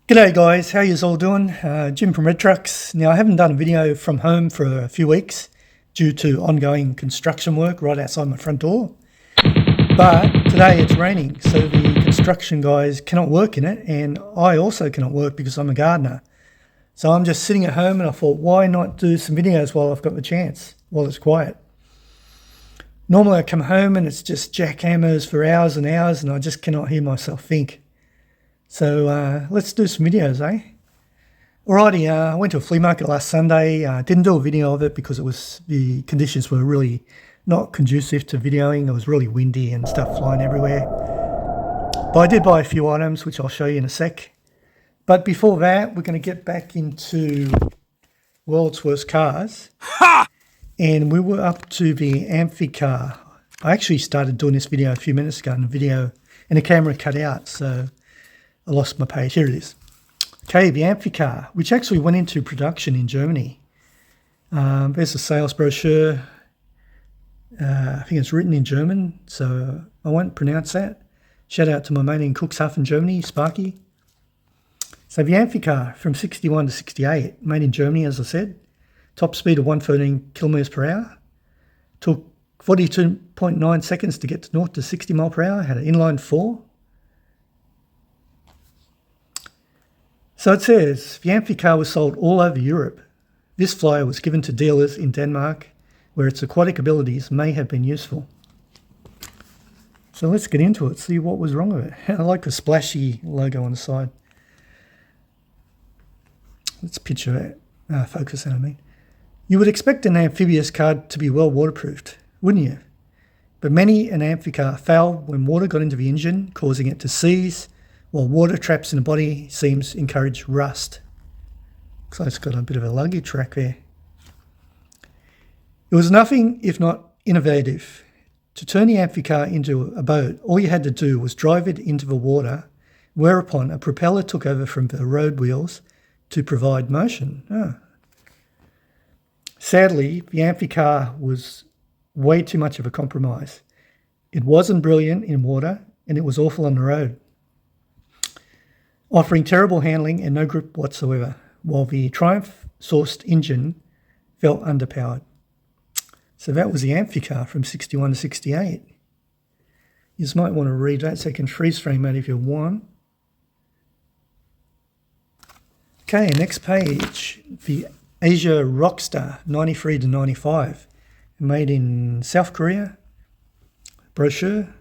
G'day guys, how yous all doing? Jim from Red Trucks. Now I haven't done a video from home for a few weeks due to ongoing construction work right outside my front door. But today it's raining, so the construction guys cannot work in it, and I also cannot work because I'm a gardener. So I'm just sitting at home and I thought, why not do some videos while I've got the chance, while it's quiet. Normally I come home and it's just jackhammers for hours and hours and I just cannot hear myself think. So let's do some videos, eh? Alrighty, I went to a flea market last Sunday. Didn't do a video of it because the conditions were really not conducive to videoing. It was really windy and stuff flying everywhere. But I did buy a few items, which I'll show you in a sec. But before that, we're going to get back into World's Worst Cars. Ha! And we were up to the Amphicar. I actually started doing this video a few minutes ago, and the camera cut out, so I lost my page. Here it is. Okay, the Amphicar, which actually went into production in Germany. There's a sales brochure. I think it's written in German, so I won't pronounce that. Shout out to my mate in Cuxhaven, Germany, Sparky. So the Amphicar from 61 to 68, made in Germany, as I said. Top speed of 113 kilometers per hour. Took 42.9 seconds to get to 0 to 60 mile per hour. Had an inline 4. So it says, the Amphicar was sold all over Europe. This flyer was given to dealers in Denmark, where its aquatic abilities may have been useful. So let's get into it, see what was wrong with it. I like the splashy logo on the side. Let's picture it, focus on me. You would expect an amphibious car to be well waterproofed, wouldn't you? But many an Amphicar failed when water got into the engine, causing it to seize, while water traps in the body seems encourage rust. Looks like it's got a bit of a luggage rack there. It was nothing if not innovative. To turn the Amphicar into a boat, all you had to do was drive it into the water, whereupon a propeller took over from the road wheels to provide motion. Sadly, the Amphicar was way too much of a compromise. It wasn't brilliant in water, and it was awful on the road, offering terrible handling and no grip whatsoever, while the Triumph-sourced engine felt underpowered. So that was the Amphicar from 61 to 68. You just might want to read that so I can freeze frame it if you want. Okay, next page. The Asia Rockstar 93 to 95. Made in South Korea. Brochure.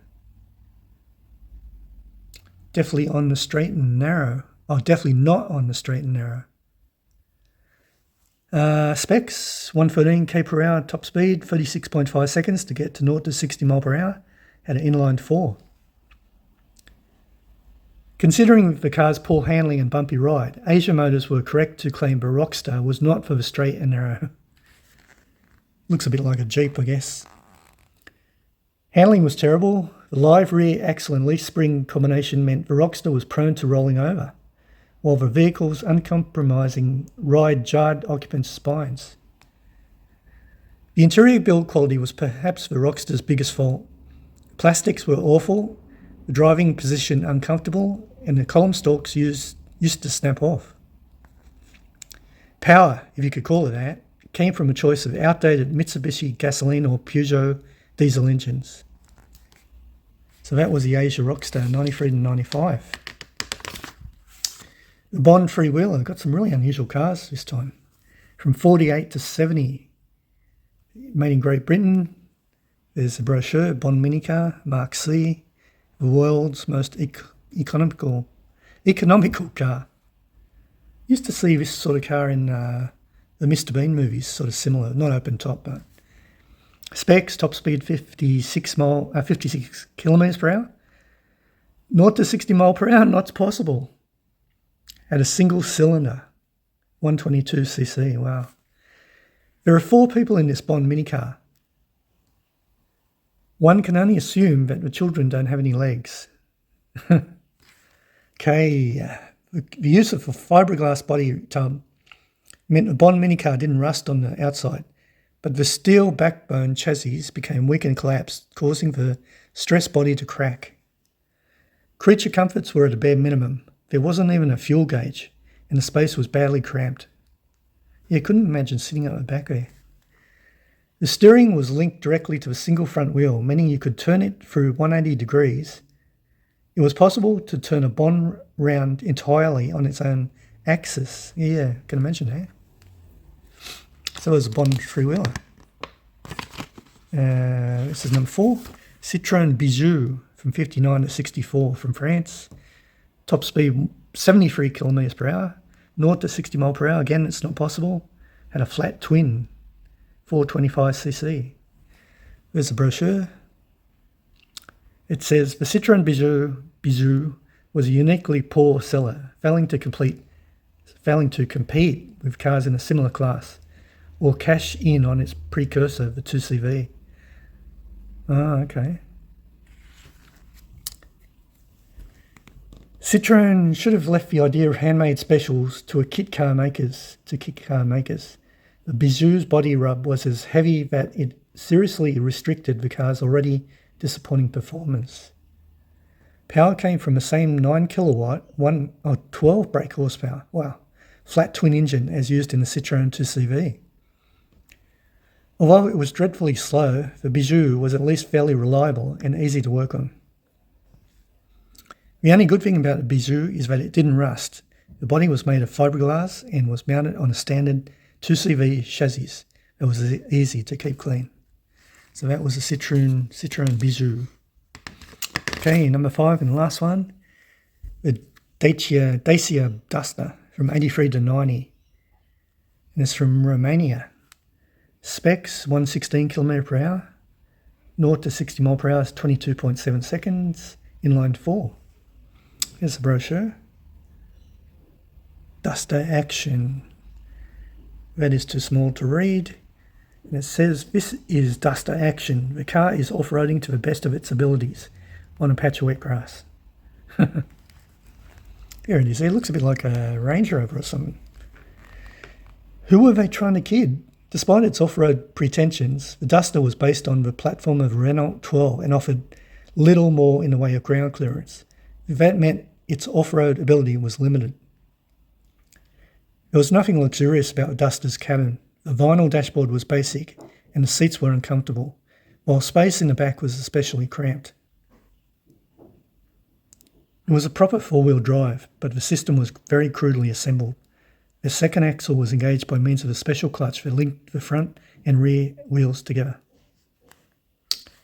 Definitely on the straight and narrow. Oh, definitely not on the straight and narrow. Specs, 113 k per hour top speed, 36.5 seconds to get to 0 to 60 mile per hour. Had an inline 4. Considering the car's poor handling and bumpy ride, Asia Motors were correct to claim the Rockstar was not for the straight and narrow. Looks a bit like a Jeep, I guess. Handling was terrible. The live rear axle and leaf spring combination meant the Rockstar was prone to rolling over, while the vehicle's uncompromising ride jarred occupants' spines. The interior build quality was perhaps the Rockstar's biggest fault. Plastics were awful, the driving position uncomfortable, and the column stalks used to snap off. Power, if you could call it that, came from a choice of outdated Mitsubishi gasoline or Peugeot diesel engines. So that was the Asia Rockstar 93 to 95. The Bond Freewheeler got some really unusual cars this time. From 48 to 70. Made in Great Britain. There's a brochure, Bond Minicar, Mark C. The world's most economical car. Used to see this sort of car in the Mr. Bean movies, sort of similar, not open top, but specs, top speed 56 kilometers per hour. 0 to 60 mile per hour, not possible. Had a single cylinder, 122cc, wow. There are 4 people in this Bond minicar. One can only assume that the children don't have any legs. Okay, the use of a fiberglass body tub meant the Bond minicar didn't rust on the outside, but the steel backbone chassis became weak and collapsed, causing the stress body to crack. Creature comforts were at a bare minimum. there wasn't even a fuel gauge and the space was badly cramped. Yeah, couldn't imagine sitting up the back there. The steering was linked directly to a single front wheel, meaning you could turn it through 180 degrees. It was possible to turn a Bond round entirely on its own axis. Yeah, can imagine that. So it was a Bond three-wheeler. This is number 4. Citroën Bijou from 59 to 64 from France. Top speed 73 kilometres per hour. 0 to 60 mile per hour. Again, it's not possible. Had a flat twin. 425cc. There's the brochure. It says the Citroën Bijou was a uniquely poor seller, failing to compete with cars in a similar class, or cash in on its precursor, the 2CV. Oh, okay. Citroën should have left the idea of handmade specials to kit car makers. The Bijou's body rub was as heavy that it seriously restricted the car's already disappointing performance. Power came from the same 9 kilowatt, 12 brake horsepower, flat twin engine as used in the Citroën 2CV. Although it was dreadfully slow, the Bijou was at least fairly reliable and easy to work on. The only good thing about the Bijou is that it didn't rust. The body was made of fiberglass and was mounted on a standard 2CV chassis that was easy to keep clean. So that was a Citroën Bijou. Okay, number 5 and the last one, the Dacia Duster from 83 to 90. And it's from Romania. Specs 116 km per hour. 0 to 60 mile per hour is 22.7 seconds. Inline 4. Here's the brochure. Duster Action. That is too small to read. And it says, this is Duster Action. The car is off-roading to the best of its abilities on a patch of wet grass. There it is. It looks a bit like a Range Rover or something. Who were they trying to kid? Despite its off-road pretensions, the Duster was based on the platform of Renault 12 and offered little more in the way of ground clearance. That meant its off-road ability was limited. There was nothing luxurious about the Duster's cabin. The vinyl dashboard was basic and the seats were uncomfortable, while space in the back was especially cramped. It was a proper four-wheel drive, but the system was very crudely assembled. The second axle was engaged by means of a special clutch that linked the front and rear wheels together.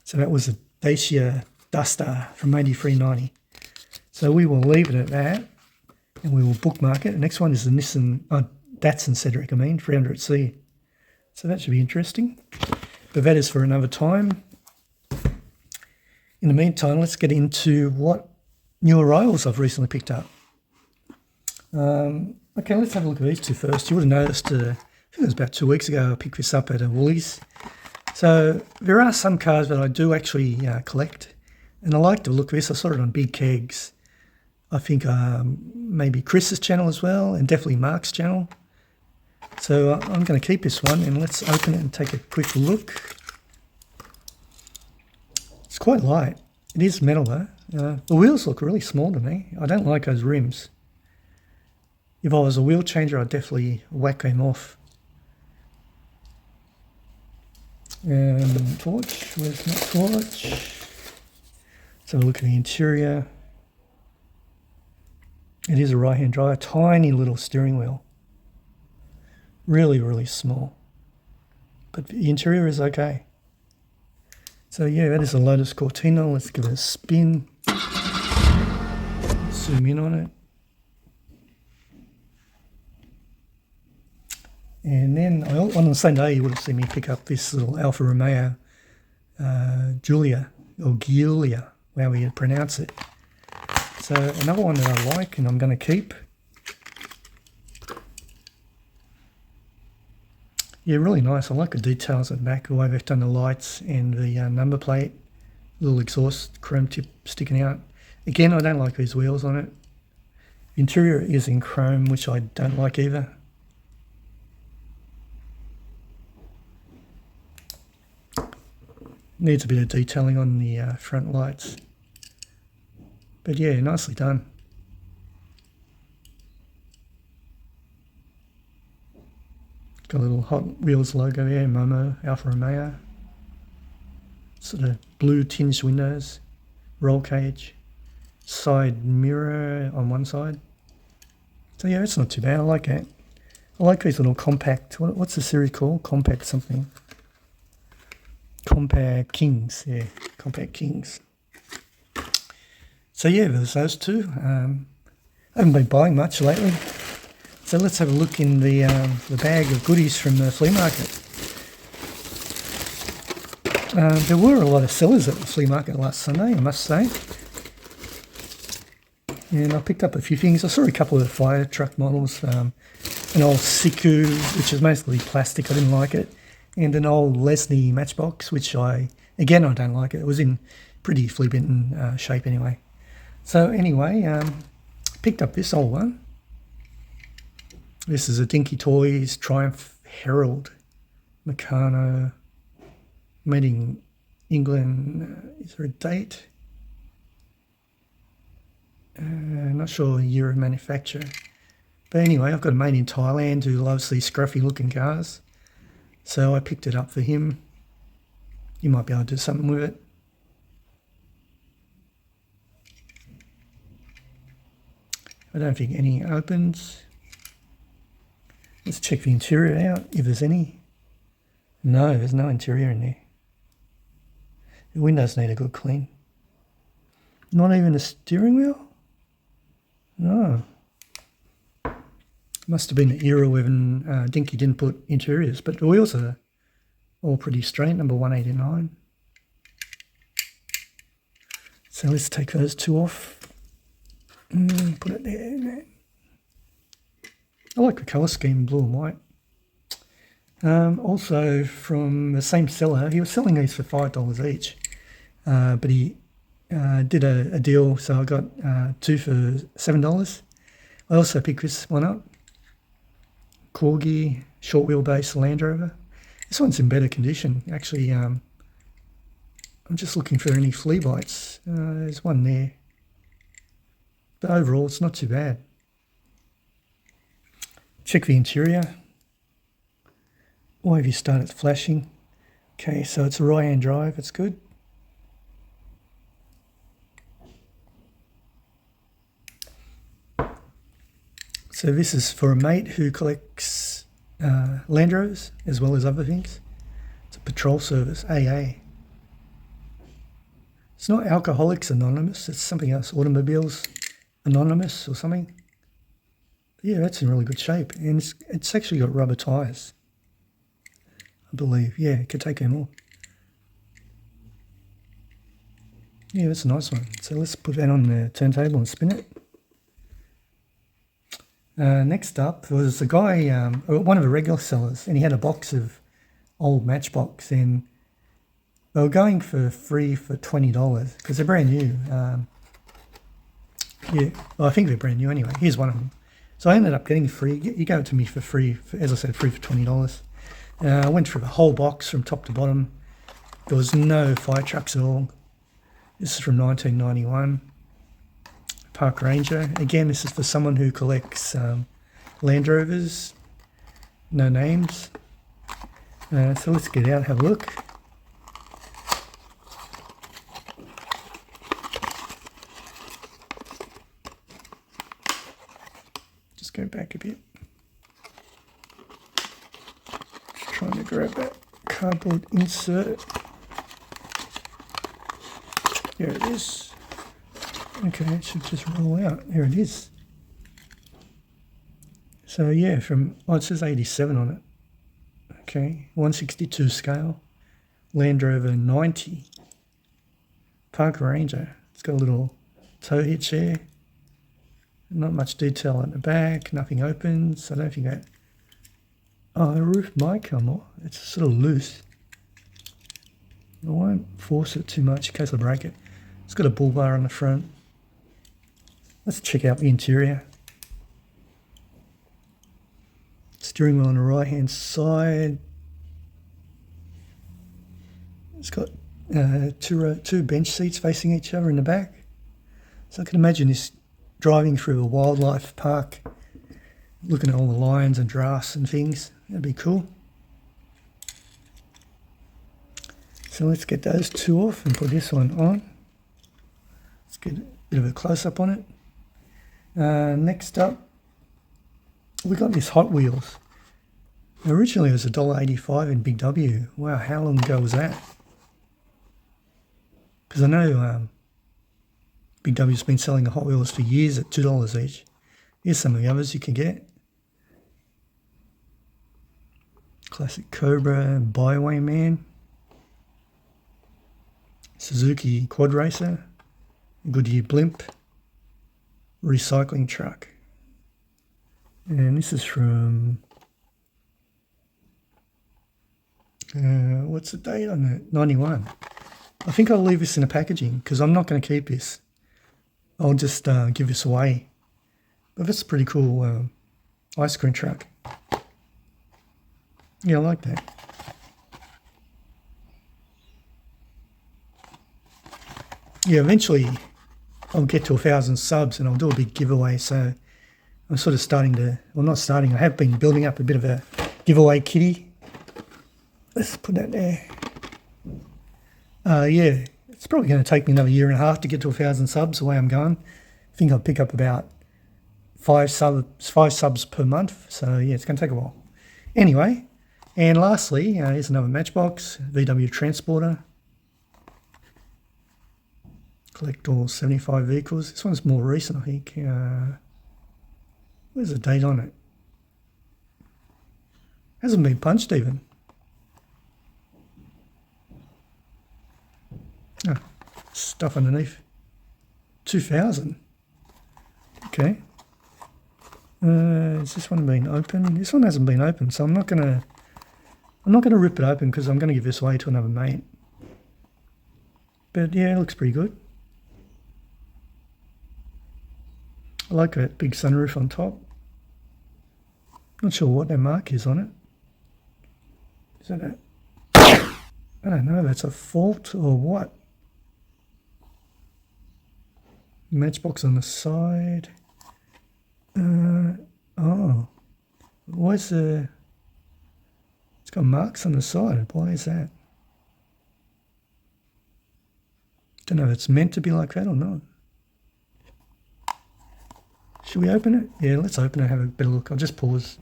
So that was a Dacia Duster from 8390. So we will leave it at that. And we will bookmark it. The next one is the Datsun Cedric, 300C. So that should be interesting. But that is for another time. In the meantime, let's get into what new arrivals I've recently picked up. Okay, let's have a look at these two first. You would have noticed, I think it was about 2 weeks ago, I picked this up at a Woolies. So there are some cars that I do actually collect. And I like the look of this. I saw it on Big Kegs. I think maybe Chris's channel as well, and definitely Mark's channel. So I'm going to keep this one, and let's open it and take a quick look. It's quite light. It is metal though. The wheels look really small to me. I don't like those rims. If I was a wheel changer, I'd definitely whack them off. Torch, where's my torch? Let's have a look at the interior. It is a right-hand drive, tiny little steering wheel. Really, really small. But the interior is okay. So yeah, that is a Lotus Cortina. Let's give it a spin. Zoom in on it. And then on the same day, you would have seen me pick up this little Alfa Romeo Giulia, or Giulia, however you pronounce it. So another one that I like and I'm going to keep. Yeah, really nice. I like the details at the back, the way they've done the lights and the number plate, little exhaust chrome tip sticking out. Again, I don't like these wheels on it. The interior is in chrome, which I don't like either. Needs a bit of detailing on the front lights. But yeah, nicely done. Got a little Hot Wheels logo there, Momo, Alfa Romeo. Sort of blue tinged windows, roll cage, side mirror on one side. So yeah, it's not too bad. I like it. I like these little compact, what's the series called? Compact something. Compact Kings, yeah, Compact Kings. So yeah, there's those two. I haven't been buying much lately. So let's have a look in the bag of goodies from the flea market. There were a lot of sellers at the flea market last Sunday, I must say. And I picked up a few things. I saw a couple of fire truck models, an old Siku, which is mostly plastic, I didn't like it, and an old Lesney matchbox, which I don't like it. It was in pretty flea-bitten shape anyway. So anyway, picked up this old one. This is a Dinky Toys Triumph Herald Meccano, made in England. Is there a date? Not sure the year of manufacture. But anyway, I've got a mate in Thailand who loves these scruffy looking cars. So I picked it up for him. You might be able to do something with it. I don't think any opens. Let's check the interior out, if there's any. No, there's no interior in there. The windows need a good clean. Not even a steering wheel? No. Must have been the era when Dinky didn't put interiors, but the wheels are all pretty straight, number 189. So let's take those two off. Put it there. I like the colour scheme, blue and white. Also from the same seller, he was selling these for $5 each, but he did a deal, so I got two for $7. I also picked this one up, Corgi short wheelbase Land Rover. This one's in better condition, actually. I'm just looking for any flea bites. There's one there, but overall it's not too bad. Check the interior. Why have you started flashing? Okay, so it's a right-hand drive, it's good. So this is for a mate who collects Land Rovers as well as other things. It's a patrol service, AA. It's not Alcoholics Anonymous, it's something else, Automobiles Anonymous or something. But yeah, that's in really good shape, and it's actually got rubber tyres, I believe. Yeah, it could take more. Yeah, that's a nice one. So let's put that on the turntable and spin it. Next up was a guy, one of the regular sellers, and he had a box of old Matchbox, and they were going for free for $20 because they're brand new. Yeah, well, I think they're brand new anyway. Here's one of them. So I ended up getting free. You gave it to me for free, as I said, free for $20. I went through the whole box from top to bottom. There was no fire trucks at all. This is from 1991. Park Ranger. Again, this is for someone who collects Land Rovers. No names. So let's get out and have a look. Just go back a bit. Just trying to grab that cardboard insert. Here it is. Okay, it should just roll out. There it is. So yeah, it says 87 on it. Okay, 162 scale. Land Rover 90. Park Ranger. It's got a little tow hitch there. Not much detail at the back. Nothing opens. I don't think that... Oh, the roof might come off. It's sort of loose. I won't force it too much in case I break it. It's got a bull bar on the front. Let's check out the interior. Steering wheel on the right hand side. It's got two bench seats facing each other in the back. So I can imagine this driving through a wildlife park looking at all the lines and drafts and things. That'd be cool. So let's get those two off and put this one on. Let's get a bit of a close-up on it. Next up, we got this Hot Wheels. Originally it was $1.85 in Big W. Wow, how long ago was that? Because I know Big W's been selling the Hot Wheels for years at $2 each. Here's some of the others you can get. Classic Cobra, Byway Man, Suzuki Quad Racer, Goodyear Blimp, Recycling Truck. And this is from, what's the date on it? 91. I think I'll leave this in the packaging because I'm not going to keep this. I'll just give this away. But that's a pretty cool ice cream truck. Yeah, I like that. Yeah, eventually I'll get to 1,000 subs and I'll do a big giveaway. So I'm sort of starting to, well, not starting, I have been building up a bit of a giveaway kitty. Let's put that there. Yeah, it's probably going to take me another year and a half to get to 1,000 subs the way I'm going. I think I'll pick up about five subs per month. So yeah, it's going to take a while. Anyway, and lastly, here's another Matchbox, VW Transporter. Collect all 75 vehicles. This one's more recent, I think. Where's the date on it? Hasn't been punched even. Oh, stuff underneath. 2000. Okay. Has this one been open? This one hasn't been open, so I'm not gonna rip it open because I'm gonna give this away to another mate. But yeah, it looks pretty good. I like that big sunroof on top. Not sure what that mark is on it. Is that a... I don't know, that's a fault or what? Matchbox on the side. Oh. Why's the... It's got marks on the side. Why is that? Don't know if it's meant to be like that or not. Should we open it? Yeah, let's open it and have a better look. I'll just pause.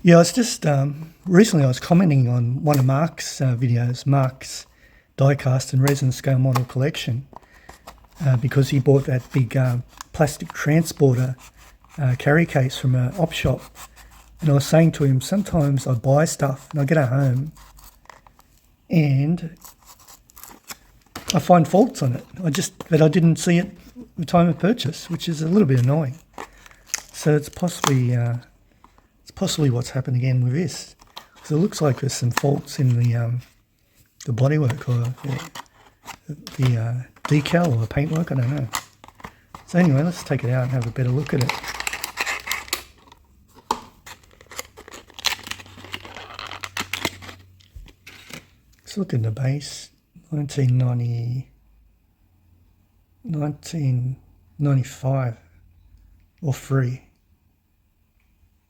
Yeah, it's just recently I was commenting on one of Mark's videos, Mark's diecast and resin scale model collection, because he bought that big plastic transporter carry case from an op shop. And I was saying to him, sometimes I buy stuff and I get it home and I find faults on it. That I didn't see it at the time of purchase, which is a little bit annoying. So it's possibly what's happened again with this. So it looks like there's some faults in the bodywork or the decal or the paintwork. I don't know. So anyway, let's take it out and have a better look at it. Let's look at the base. 1995 or 3.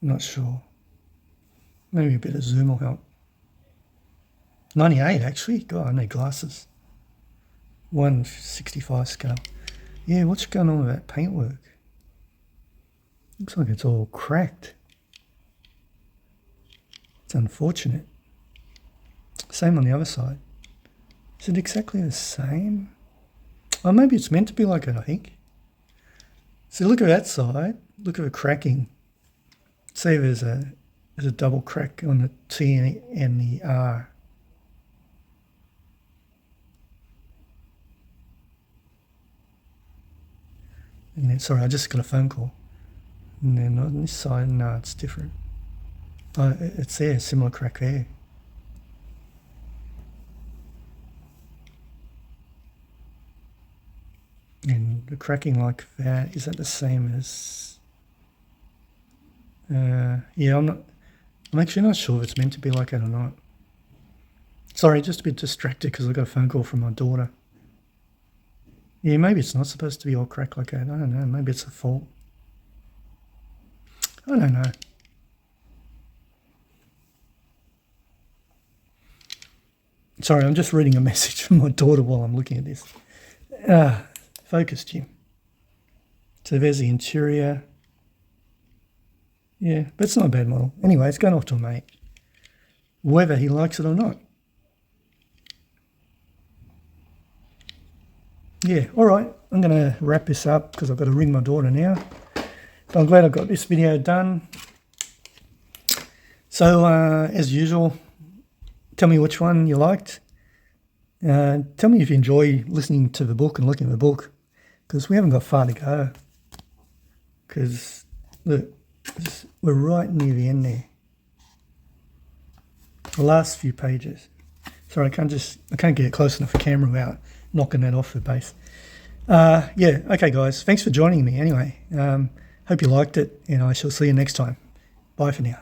I'm not sure. Maybe a bit of zoom will help. 98 actually. God, I need glasses. 165 scale. Yeah, what's going on with that paintwork? Looks like it's all cracked. It's unfortunate. Same on the other side. Is it exactly the same? Oh, maybe it's meant to be like it, I think. So look at that side. Look at the cracking. See, there's a double crack on the T and the R. And then, sorry, I just got a phone call. And then on this side, no, it's different. Oh, it's there, similar crack there. And the cracking like that, is that the same as... yeah, I'm actually not sure if it's meant to be like that or not. Sorry, just a bit distracted because I got a phone call from my daughter. Yeah, maybe it's not supposed to be all cracked like that. I don't know, maybe it's a fault. I don't know. Sorry, I'm just reading a message from my daughter while I'm looking at this. Focus, Jim. So there's the interior. Yeah, but it's not a bad model. Anyway, it's going off to a mate, whether he likes it or not. Yeah, all right. I'm going to wrap this up because I've got to ring my daughter now. But I'm glad I got this video done. So, as usual, tell me which one you liked. Tell me if you enjoy listening to the book and looking at the book, because we haven't got far to go. Because, look, we're right near the end there. The last few pages. Sorry, I can't get it close enough for camera without knocking that off the base. Yeah, okay, guys. Thanks for joining me anyway. Hope you liked it, and I shall see you next time. Bye for now.